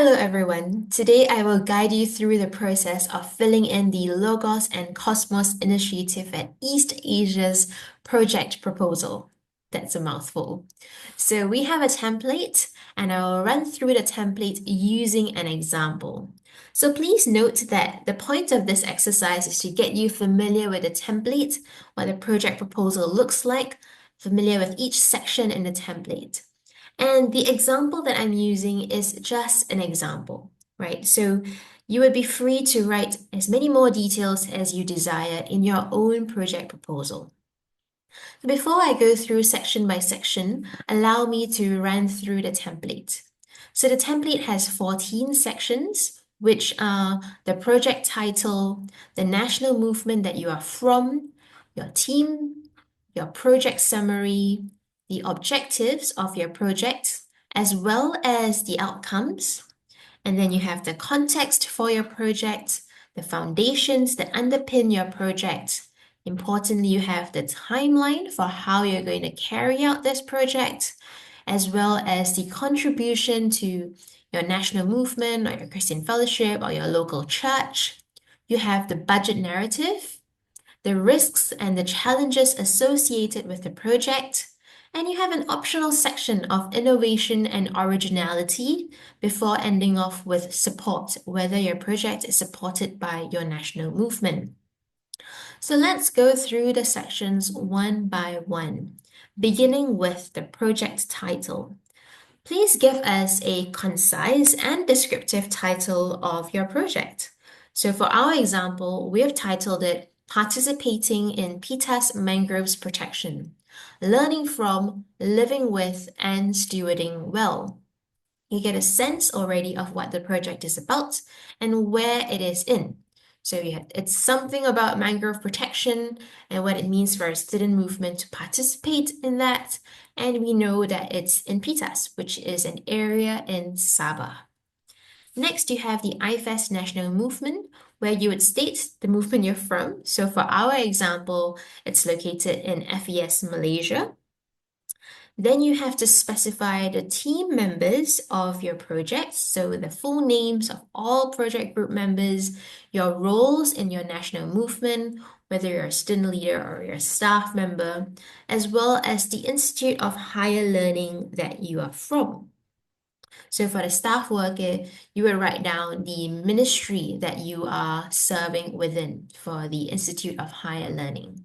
Hello everyone. Today I will guide you through the process of filling in the Logos and Cosmos initiative at East Asia's project proposal. That's a mouthful. So we have a template and I will run through the template using an example. So please note that the point of this exercise is to get you familiar with the template, what the project proposal looks like, familiar with each section in the template. And the example that I'm using is just an example, right? So you would be free to write as many more details as you desire in your own project proposal. Before I go through section by section, allow me to run through the template. So the template has 14 sections, which are the project title, the national movement that you are from, your team, your project summary, the objectives of your project, as well as the outcomes. And then you have the context for your project, the foundations that underpin your project. Importantly, you have the timeline for how you're going to carry out this project, as well as the contribution to your national movement or your Christian fellowship or your local church. You have the budget narrative, the risks and the challenges associated with the project, and you have an optional section of innovation and originality before ending off with support, whether your project is supported by your national movement. So let's go through the sections one by one, beginning with the project title. Please give us a concise and descriptive title of your project. So for our example, we have titled it Participating in PETA's Mangroves Protection, Learning from, Living with, and Stewarding Well. You get a sense already of what the project is about and where it is in. So it's something about mangrove protection and what it means for our student movement to participate in that. And we know that it's in PETAS, which is an area in Sabah. Next, you have the IFES National Movement, where you would state the movement you're from. So for our example, it's located in FES Malaysia. Then you have to specify the team members of your project, so the full names of all project group members, your roles in your national movement, whether you're a student leader or you're a staff member, as well as the Institute of Higher Learning that you are from. So for the staff worker, you will write down the ministry that you are serving within for the Institute of Higher Learning.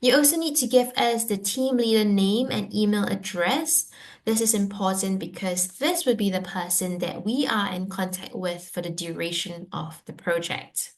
You also need to give us the team leader name and email address. This is important because this would be the person that we are in contact with for the duration of the project.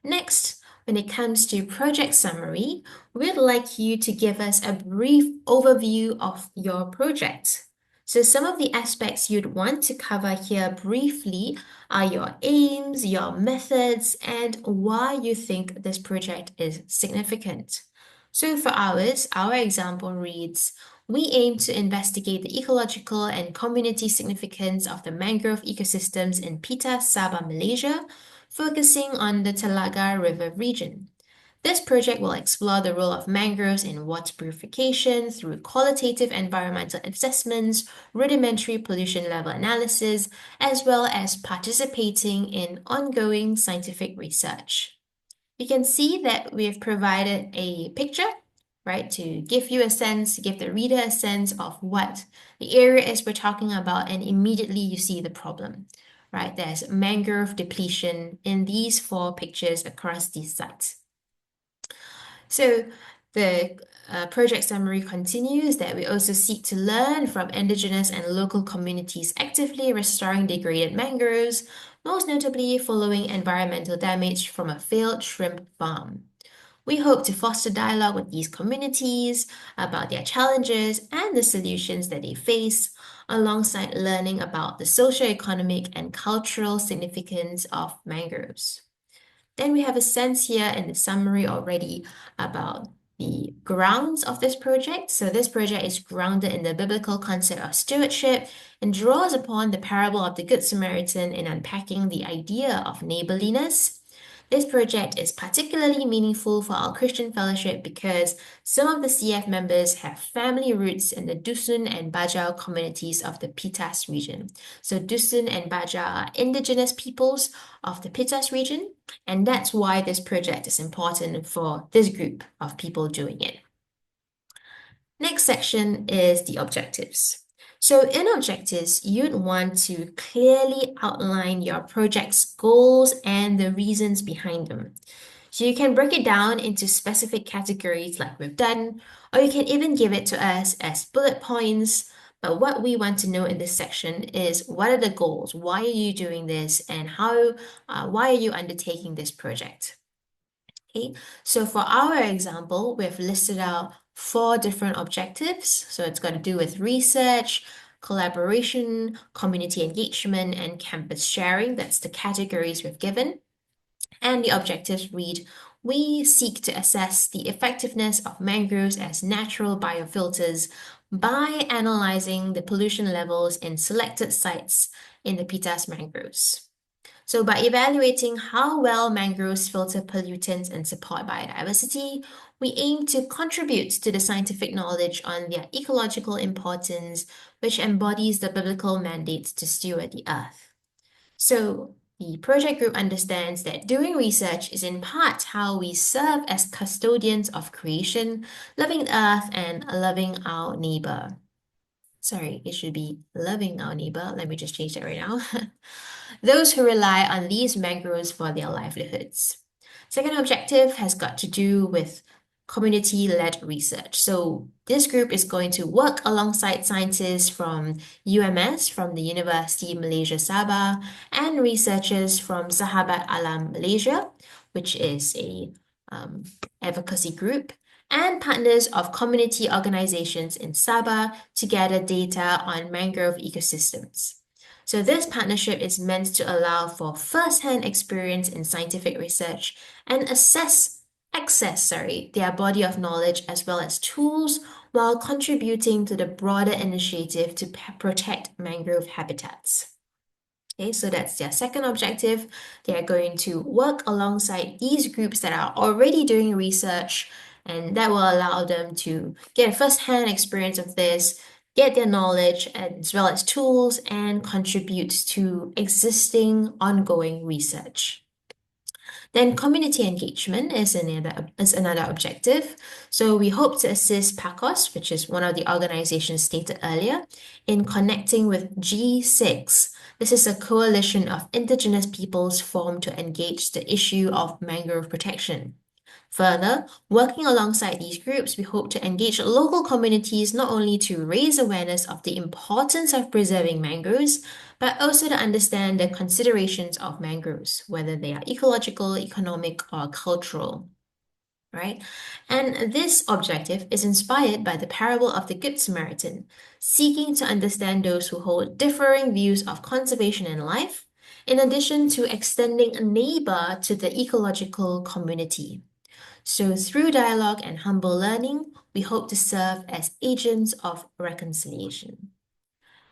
Next, when it comes to project summary, we'd like you to give us a brief overview of your project. So some of the aspects you'd want to cover here briefly are your aims, your methods, and why you think this project is significant. So for ours, our example reads, we aim to investigate the ecological and community significance of the mangrove ecosystems in Pita, Sabah, Malaysia, focusing on the Telaga River region. This project will explore the role of mangroves in water purification through qualitative environmental assessments, rudimentary pollution level analysis, as well as participating in ongoing scientific research. You can see that we've provided a picture, right, to give you a sense, give the reader a sense of what the area is we're talking about, and immediately you see the problem, right? There's mangrove depletion in these 4 pictures across these sites. So the project summary continues that we also seek to learn from indigenous and local communities actively restoring degraded mangroves, most notably following environmental damage from a failed shrimp farm. We hope to foster dialogue with these communities about their challenges and the solutions that they face, alongside learning about the socioeconomic and cultural significance of mangroves. Then we have a sense here in the summary already about the grounds of this project. So this project is grounded in the biblical concept of stewardship and draws upon the parable of the Good Samaritan in unpacking the idea of neighborliness. This project is particularly meaningful for our Christian fellowship because some of the CF members have family roots in the Dusun and Bajau communities of the Pitas region. So Dusun and Bajau are indigenous peoples of the Pitas region, and that's why this project is important for this group of people doing it. Next section is the objectives. So in objectives, you'd want to clearly outline your project's goals and the reasons behind them. So you can break it down into specific categories like we've done, or you can even give it to us as bullet points. But what we want to know in this section is what are the goals? Why are you doing this? And why are you undertaking this project? Okay, so for our example, we've listed out 4 different objectives. So it's got to do with research, collaboration, community engagement, and campus sharing. That's the categories we've given. And the objectives read, we seek to assess the effectiveness of mangroves as natural biofilters by analyzing the pollution levels in selected sites in the Pitas mangroves. So by evaluating how well mangroves filter pollutants and support biodiversity, we aim to contribute to the scientific knowledge on their ecological importance, which embodies the biblical mandate to steward the earth. So the project group understands that doing research is in part how we serve as custodians of creation, loving the earth and loving our neighbor. Sorry, it should be loving our neighbor. Let me just change that right now. Those who rely on these mangroves for their livelihoods. Second objective has got to do with community-led research. So this group is going to work alongside scientists from UMS, from the University Malaysia Sabah, and researchers from Sahabat Alam Malaysia, which is a advocacy group, and partners of community organizations in Sabah to gather data on mangrove ecosystems. So this partnership is meant to allow for first-hand experience in scientific research and access their body of knowledge as well as tools while contributing to the broader initiative to protect mangrove habitats. Okay, so that's their second objective. They are going to work alongside these groups that are already doing research, and that will allow them to get a first-hand experience of this, get their knowledge as well as tools, and contribute to existing ongoing research. Then community engagement is another objective. So we hope to assist PACOS, which is one of the organizations stated earlier, in connecting with G6. This is a coalition of indigenous peoples formed to engage the issue of mangrove protection. Further, working alongside these groups, we hope to engage local communities not only to raise awareness of the importance of preserving mangroves, but also to understand the considerations of mangroves, whether they are ecological, economic, or cultural. Right? And this objective is inspired by the parable of the Good Samaritan, seeking to understand those who hold differing views of conservation and life, in addition to extending a neighbor to the ecological community. So through dialogue and humble learning, we hope to serve as agents of reconciliation.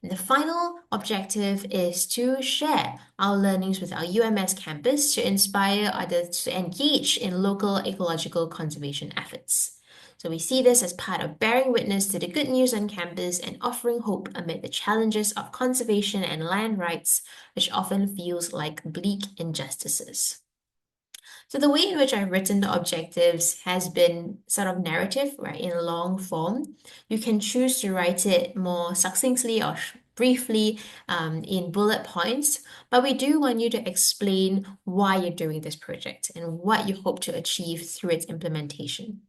And the final objective is to share our learnings with our UMS campus to inspire others to engage in local ecological conservation efforts. So we see this as part of bearing witness to the good news on campus and offering hope amid the challenges of conservation and land rights, which often feels like bleak injustices. So the way in which I've written the objectives has been sort of narrative, right, in long form. You can choose to write it more succinctly or briefly in bullet points, but we do want you to explain why you're doing this project and what you hope to achieve through its implementation.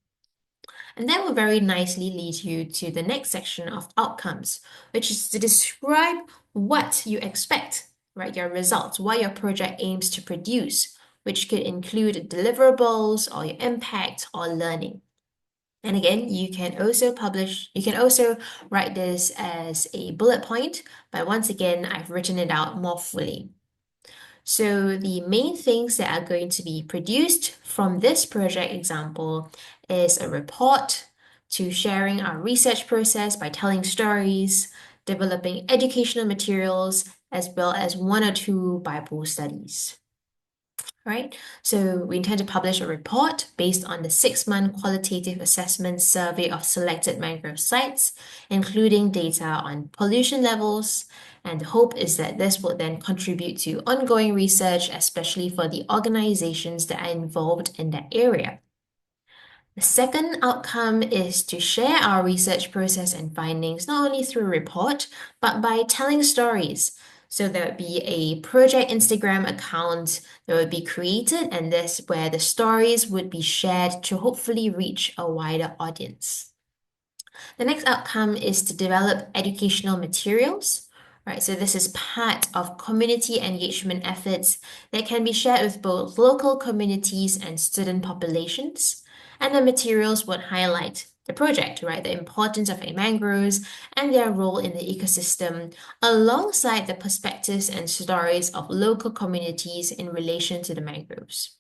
And that will very nicely lead you to the next section of outcomes, which is to describe what you expect, right, your results, what your project aims to produce, which could include deliverables or your impact or learning. And again, you can also write this as a bullet point, but once again, I've written it out more fully. So the main things that are going to be produced from this project example is a report to sharing our research process by telling stories, developing educational materials, as well as 1 or 2 Bible studies. right? So we intend to publish a report based on the 6-month qualitative assessment survey of selected mangrove sites, including data on pollution levels. And the hope is that this will then contribute to ongoing research, especially for the organizations that are involved in that area. The second outcome is to share our research process and findings not only through a report, but by telling stories. So there would be a project Instagram account that would be created, and this where the stories would be shared to hopefully reach a wider audience. The next outcome is to develop educational materials, right? So this is part of community engagement efforts that can be shared with both local communities and student populations. And the materials would highlight the project, right? The importance of mangroves and their role in the ecosystem, alongside the perspectives and stories of local communities in relation to the mangroves.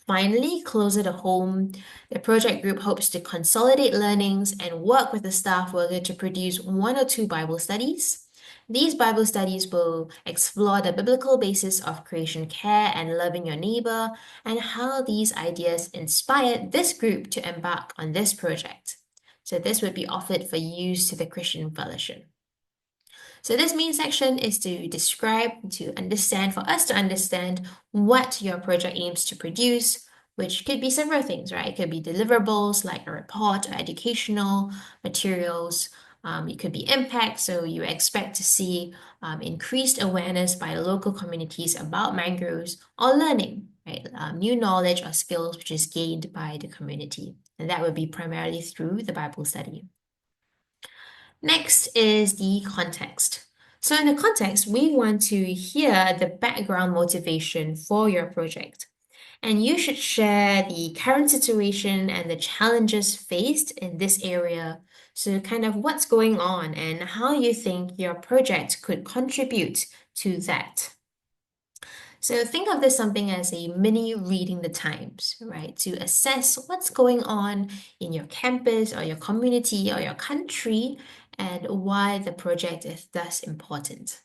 Finally, closer to home, the project group hopes to consolidate learnings and work with the staff worker to produce 1 or 2 Bible studies. These Bible studies will explore the biblical basis of creation care and loving your neighbor, and how these ideas inspired this group to embark on this project. So this would be offered for use to the Christian Fellowship. So this main section is to describe, to understand, for us to understand what your project aims to produce, which could be several things, right? It could be deliverables like a report or educational materials. It could be impact, so you expect to see increased awareness by local communities about mangroves, or learning, right? New knowledge or skills which is gained by the community. And that would be primarily through the Bible study. Next is the context. So in the context, we want to hear the background motivation for your project. And you should share the current situation and the challenges faced in this area. So kind of what's going on and how you think your project could contribute to that. So think of this something as a mini reading the times, right? To assess what's going on in your campus or your community or your country and why the project is thus important.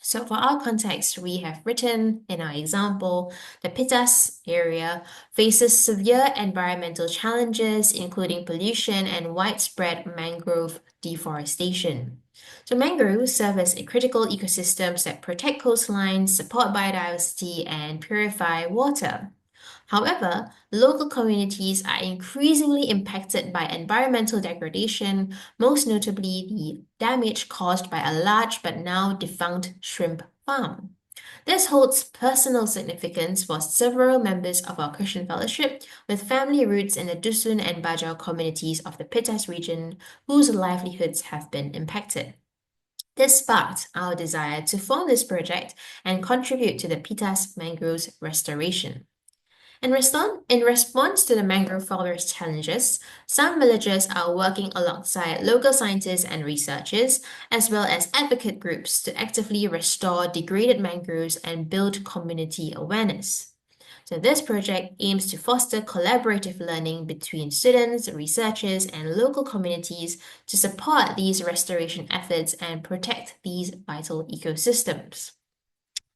So for our context, we have written in our example, the Pitas area faces severe environmental challenges, including pollution and widespread mangrove deforestation. So mangroves serve as critical ecosystems that protect coastlines, support biodiversity, and purify water. However, local communities are increasingly impacted by environmental degradation, most notably the damage caused by a large but now defunct shrimp farm. This holds personal significance for several members of our Christian Fellowship with family roots in the Dusun and Bajau communities of the Pitas region, whose livelihoods have been impacted. This sparked our desire to form this project and contribute to the Pitas mangroves restoration. In response to the mangrove forest challenges, some villagers are working alongside local scientists and researchers, as well as advocate groups to actively restore degraded mangroves and build community awareness. So this project aims to foster collaborative learning between students, researchers, and local communities to support these restoration efforts and protect these vital ecosystems.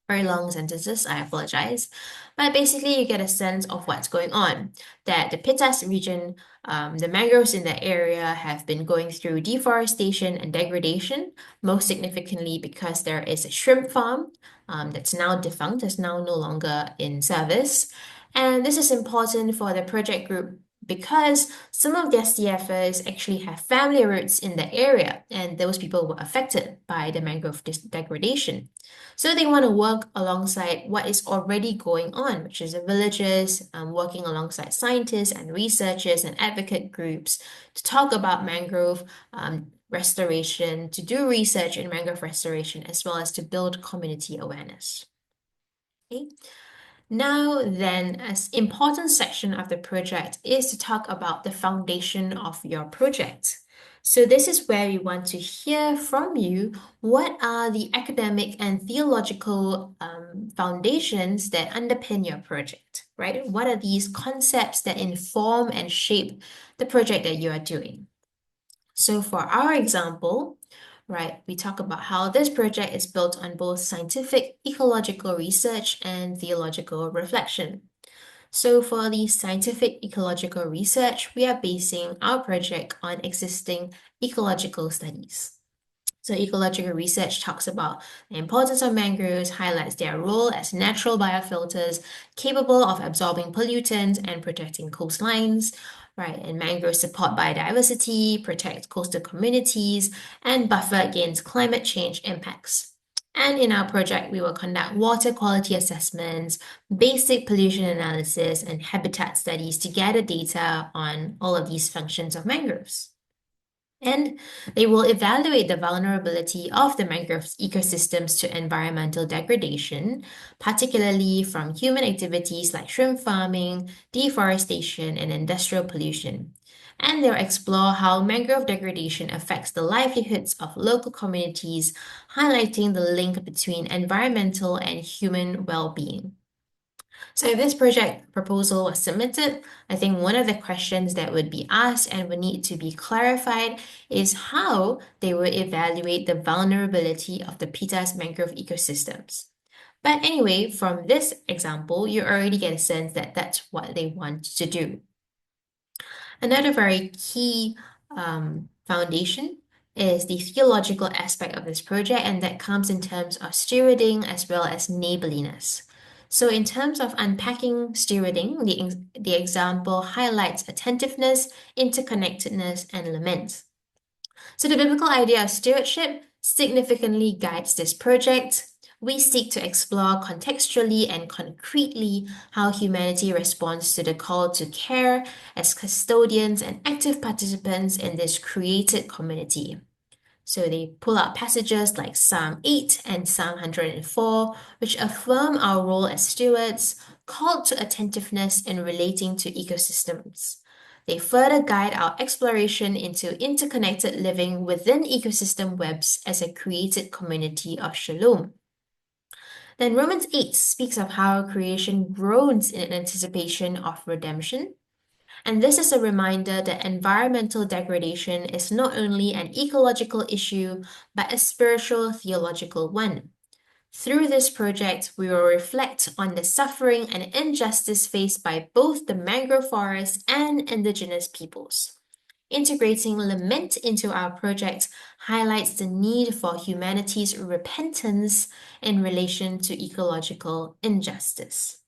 Very long sentences, I apologize. But basically, you get a sense of what's going on. That the Pitas region, the mangroves in the area have been going through deforestation and degradation, most significantly because there is a shrimp farm that's now defunct, that's now no longer in service. And this is important for the project group because some of their CFers actually have family roots in the area, and those people were affected by the mangrove degradation. So they want to work alongside what is already going on, which is the villagers working alongside scientists and researchers and advocate groups to talk about mangrove restoration, to do research in mangrove restoration, as well as to build community awareness. Okay. Now then, an important section of the project is to talk about the foundation of your project. So this is where we want to hear from you what are the academic and theological foundations that underpin your project, right? What are these concepts that inform and shape the project that you are doing? So for our example, right? We talk about how this project is built on both scientific ecological research and theological reflection. So for the scientific ecological research, we are basing our project on existing ecological studies. So ecological research talks about the importance of mangroves, highlights their role as natural biofilters capable of absorbing pollutants and protecting coastlines, right? And mangroves support biodiversity, protect coastal communities, and buffer against climate change impacts. And in our project, we will conduct water quality assessments, basic pollution analysis, and habitat studies to gather data on all of these functions of mangroves. And they will evaluate the vulnerability of the mangrove ecosystems to environmental degradation, particularly from human activities like shrimp farming, deforestation, and industrial pollution. And they'll explore how mangrove degradation affects the livelihoods of local communities, highlighting the link between environmental and human well-being. So if this project proposal was submitted, I think one of the questions that would be asked and would need to be clarified is how they would evaluate the vulnerability of the PETA's mangrove ecosystems. But anyway, from this example, you already get a sense that that's what they want to do. Another very key foundation is the theological aspect of this project, and that comes in terms of stewarding as well as neighborliness. So in terms of unpacking stewarding, the example highlights attentiveness, interconnectedness, and lament. So the biblical idea of stewardship significantly guides this project. We seek to explore contextually and concretely how humanity responds to the call to care as custodians and active participants in this created community. So they pull out passages like Psalm 8 and Psalm 104, which affirm our role as stewards, called to attentiveness in relating to ecosystems. They further guide our exploration into interconnected living within ecosystem webs as a created community of shalom. Then Romans 8 speaks of how creation groans in anticipation of redemption. And this is a reminder that environmental degradation is not only an ecological issue, but a spiritual theological one. Through this project, we will reflect on the suffering and injustice faced by both the mangrove forest and indigenous peoples. Integrating lament into our project highlights the need for humanity's repentance in relation to ecological injustice.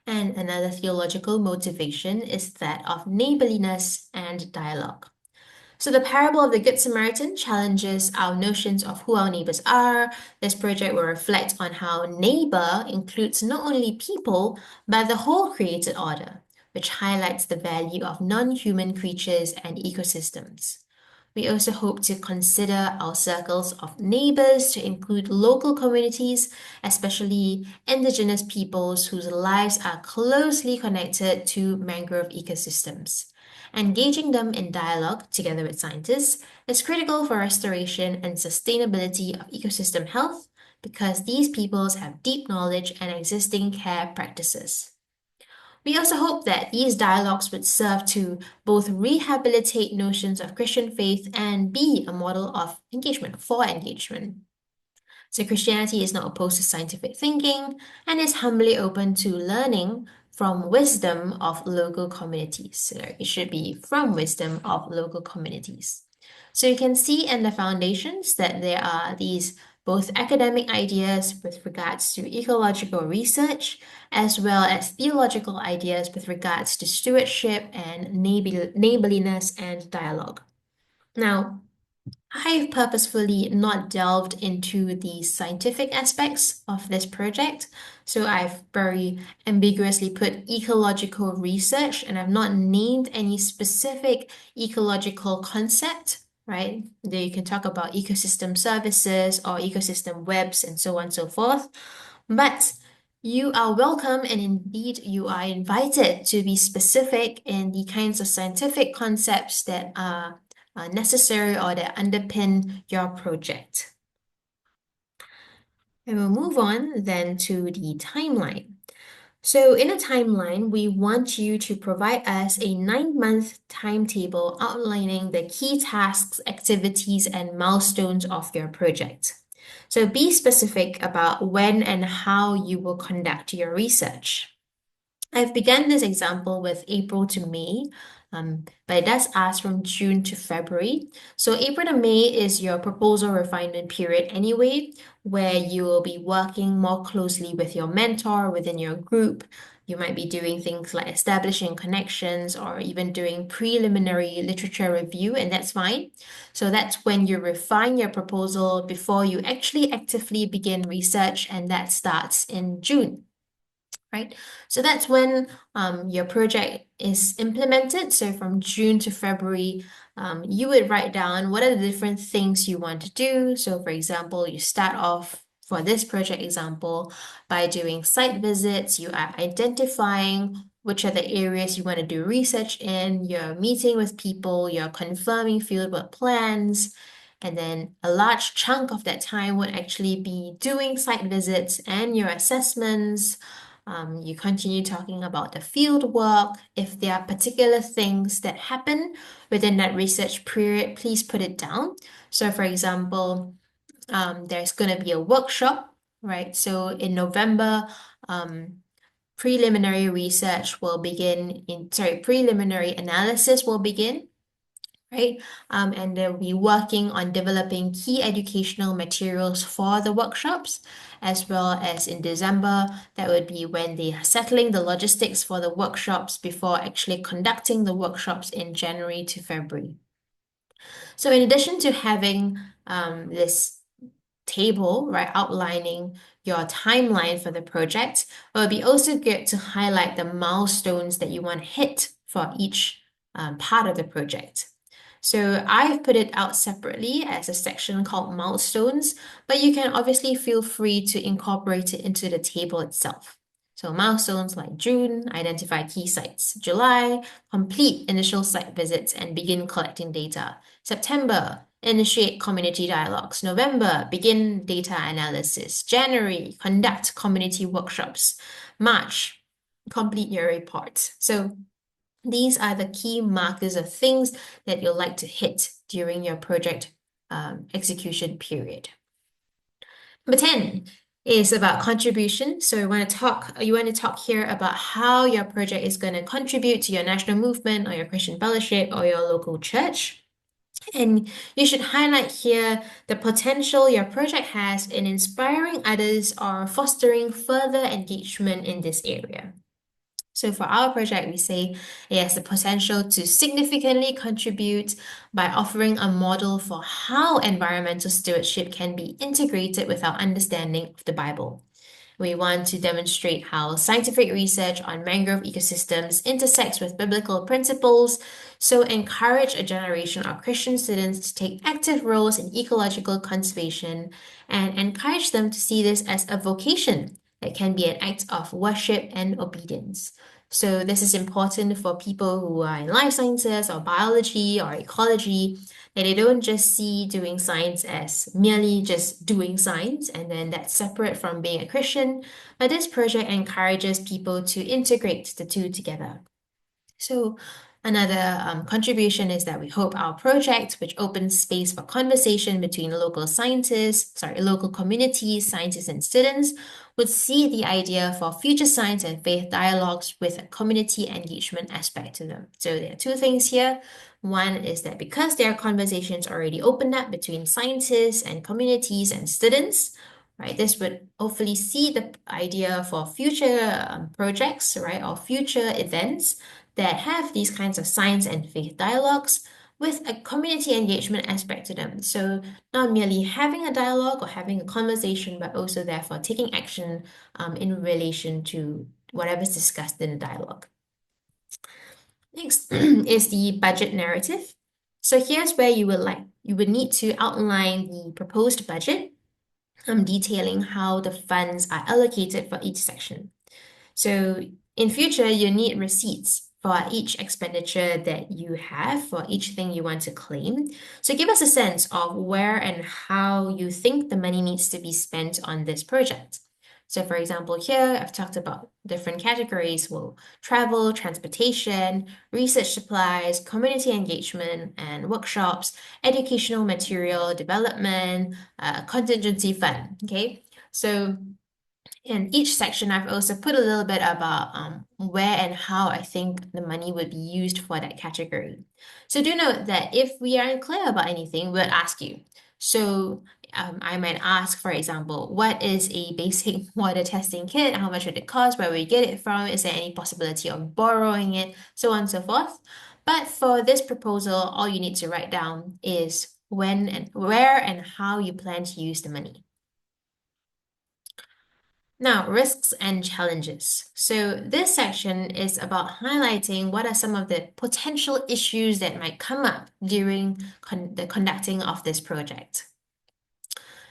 And another theological motivation is that of neighborliness and dialogue. So the parable of the Good Samaritan challenges our notions of who our neighbors are. This project will reflect on how neighbor includes not only people, but the whole created order, which highlights the value of non-human creatures and ecosystems. We also hope to consider our circles of neighbors to include local communities, especially indigenous peoples whose lives are closely connected to mangrove ecosystems. Engaging them in dialogue together with scientists is critical for restoration and sustainability of ecosystem health because these peoples have deep knowledge and existing care practices. We also hope that these dialogues would serve to both rehabilitate notions of Christian faith and be a model of engagement for engagement. So Christianity is not opposed to scientific thinking and is humbly open to learning from wisdom of local communities. So it should be from wisdom of local communities. So you can see in the foundations that there are these both academic ideas with regards to ecological research, as well as theological ideas with regards to stewardship and neighborliness and dialogue. Now, I've purposefully not delved into the scientific aspects of this project, so I've very ambiguously put ecological research, and I've not named any specific ecological concept, right? You can talk about ecosystem services or ecosystem webs and so on and so forth, but you are welcome and indeed you are invited to be specific in the kinds of scientific concepts that are necessary or that underpin your project. And we'll move on then to the timeline. So in a timeline, we want you to provide us a 9-month timetable outlining the key tasks, activities, and milestones of your project. So be specific about when and how you will conduct your research. I've begun this example with April to May, but it does ask from June to February. So April to May is your proposal refinement period anyway, where you will be working more closely with your mentor within your group. You might be doing things like establishing connections or even doing preliminary literature review, and that's fine. So that's when you refine your proposal before you actually actively begin research, and that starts in June. Right? So that's when your project is implemented. So from June to February, you would write down what are the different things you want to do. So for example, you start off for this project example by doing site visits. You are identifying which are the areas you want to do research in. You're meeting with people. You're confirming fieldwork plans. And then a large chunk of that time would actually be doing site visits and your assessments. You continue talking about the field work. If there are particular things that happen within that research period, please put it down. So for example, there's going to be a workshop, right? So in November, preliminary analysis will begin, right? And they'll be working on developing key educational materials for the workshops, as well as in December, that would be when they are settling the logistics for the workshops before actually conducting the workshops in January to February. So in addition to having this table, right, outlining your timeline for the project, it would be also good to highlight the milestones that you want to hit for each part of the project. So I've put it out separately as a section called milestones, but you can obviously feel free to incorporate it into the table itself. So milestones like June, identify key sites. July, complete initial site visits and begin collecting data. September, initiate community dialogues. November, begin data analysis. January, conduct community workshops. March, complete your report. So these are the key markers of things that you'll like to hit during your project execution period. Number 10 is about contribution. So you want to talk here about how your project is going to contribute to your national movement or your Christian fellowship or your local church. And you should highlight here the potential your project has in inspiring others or fostering further engagement in this area. So for our project, we say it has the potential to significantly contribute by offering a model for how environmental stewardship can be integrated with our understanding of the Bible. We want to demonstrate how scientific research on mangrove ecosystems intersects with biblical principles, so encourage a generation of Christian students to take active roles in ecological conservation and encourage them to see this as a vocation that can be an act of worship and obedience. So this is important for people who are in life sciences or biology or ecology, that they don't just see doing science as merely just doing science, and then that's separate from being a Christian, but this project encourages people to integrate the two together. So another contribution is that we hope our project, which opens space for conversation between local communities, scientists, and students, would see the idea for future science and faith dialogues with a community engagement aspect to them. So there are two things here. One is that because there are conversations already opened up between scientists and communities and students, right, this would hopefully see the idea for future projects, right, or future events that have these kinds of science and faith dialogues with a community engagement aspect to them. So not merely having a dialogue or having a conversation, but also therefore taking action in relation to whatever's discussed in the dialogue. Next is the budget narrative. So here's where you would need to outline the proposed budget, detailing how the funds are allocated for each section. So in future, you need receipts for each expenditure that you have for each thing you want to claim. So give us a sense of where and how you think the money needs to be spent on this project. So for example, here I've talked about different categories, well, travel, transportation, research supplies, community engagement and workshops, educational material development, contingency fund, okay? So in each section, I've also put a little bit about where and how I think the money would be used for that category. So do note that if we are unclear about anything, we'll ask you. So I might ask, for example, what is a basic water testing kit? How much would it cost? Where will you get it from? Is there any possibility of borrowing it? So on and so forth. But for this proposal, all you need to write down is when and where and how you plan to use the money. Now, risks and challenges. So this section is about highlighting what are some of the potential issues that might come up during the conducting of this project.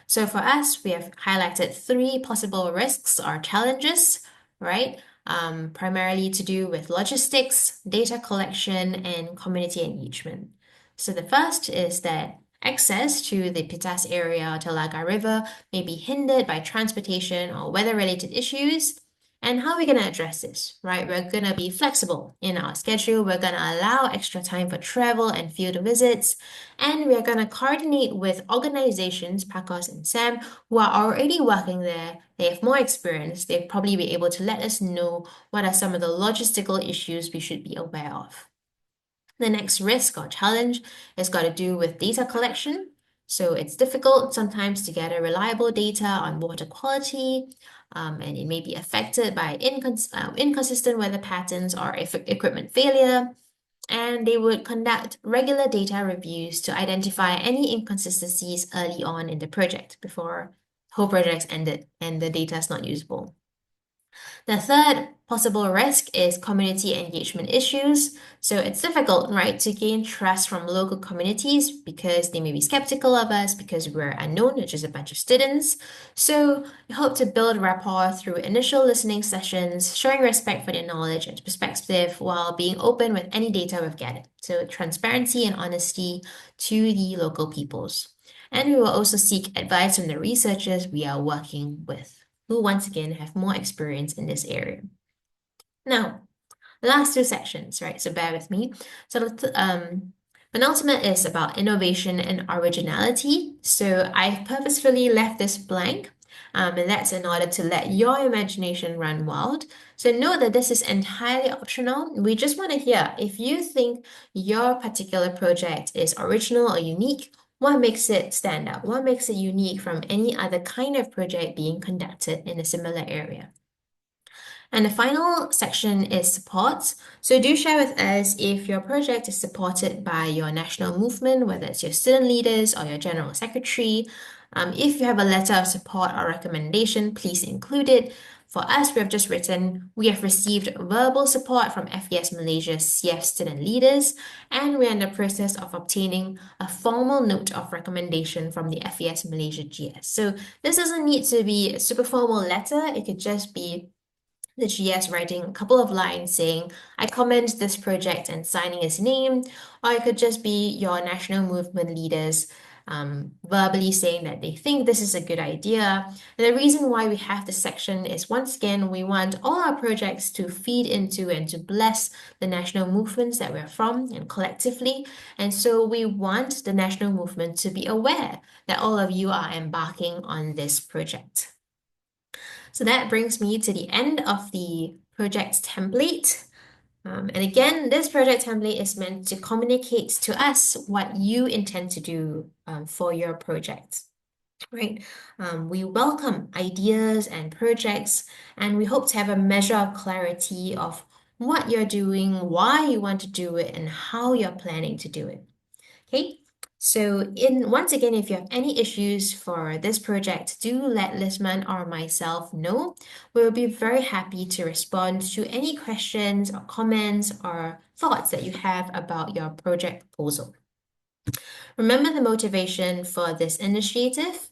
So for us, we have highlighted three possible risks or challenges, right? Primarily to do with logistics, data collection, and community engagement. So the first is that access to the Pitas area, Telaga River, may be hindered by transportation or weather-related issues. And how are we going to address this, right? We're going to be flexible in our schedule. We're going to allow extra time for travel and field visits. And we're going to coordinate with organizations, PACOS and SAM, who are already working there. They have more experience. They'll probably be able to let us know what are some of the logistical issues we should be aware of. The next risk or challenge has got to do with data collection. So it's difficult sometimes to gather reliable data on water quality, and it may be affected by inconsistent weather patterns or equipment failure. And they would conduct regular data reviews to identify any inconsistencies early on in the project before the whole project's ended and the data is not usable. The third possible risk is community engagement issues. So it's difficult, right, to gain trust from local communities because they may be skeptical of us because we're unknown, which is a bunch of students. So we hope to build rapport through initial listening sessions, showing respect for their knowledge and perspective while being open with any data we've gathered. So transparency and honesty to the local peoples. And we will also seek advice from the researchers we are working with, who once again have more experience in this area. Now, the last two sections, right? So bear with me. So penultimate is about innovation and originality. So I've purposefully left this blank, and that's in order to let your imagination run wild. So note that this is entirely optional. We just want to hear if you think your particular project is original or unique. What makes it stand out? What makes it unique from any other kind of project being conducted in a similar area? And the final section is support. So do share with us if your project is supported by your national movement, whether it's your student leaders or your general secretary. If you have a letter of support or recommendation, please include it. For us, we have just written, we have received verbal support from FES Malaysia's CF student leaders, and we're in the process of obtaining a formal note of recommendation from the FES Malaysia GS. So this doesn't need to be a super formal letter. It could just be the GS writing a couple of lines saying, I commend this project and signing his name, or it could just be your national movement leaders verbally saying that they think this is a good idea. And the reason why we have this section is, once again, we want all our projects to feed into and to bless the national movements that we're from and collectively. And so we want the national movement to be aware that all of you are embarking on this project. So that brings me to the end of the project template. And again, this project template is meant to communicate to us what you intend to do for your project, right? We welcome ideas and projects, and we hope to have a measure of clarity of what you're doing, why you want to do it, and how you're planning to do it. Okay, so once again, if you have any issues for this project, do let Lisman or myself know. We'll be very happy to respond to any questions or comments or thoughts that you have about your project proposal. Remember the motivation for this initiative.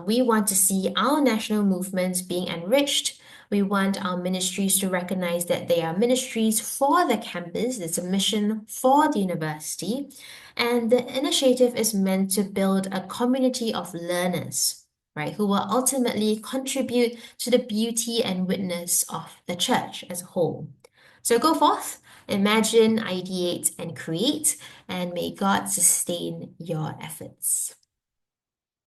We want to see our national movements being enriched. We want our ministries to recognize that they are ministries for the campus. It's a mission for the university. And the initiative is meant to build a community of learners, right, who will ultimately contribute to the beauty and witness of the church as a whole. So go forth, imagine, ideate, and create, and may God sustain your efforts.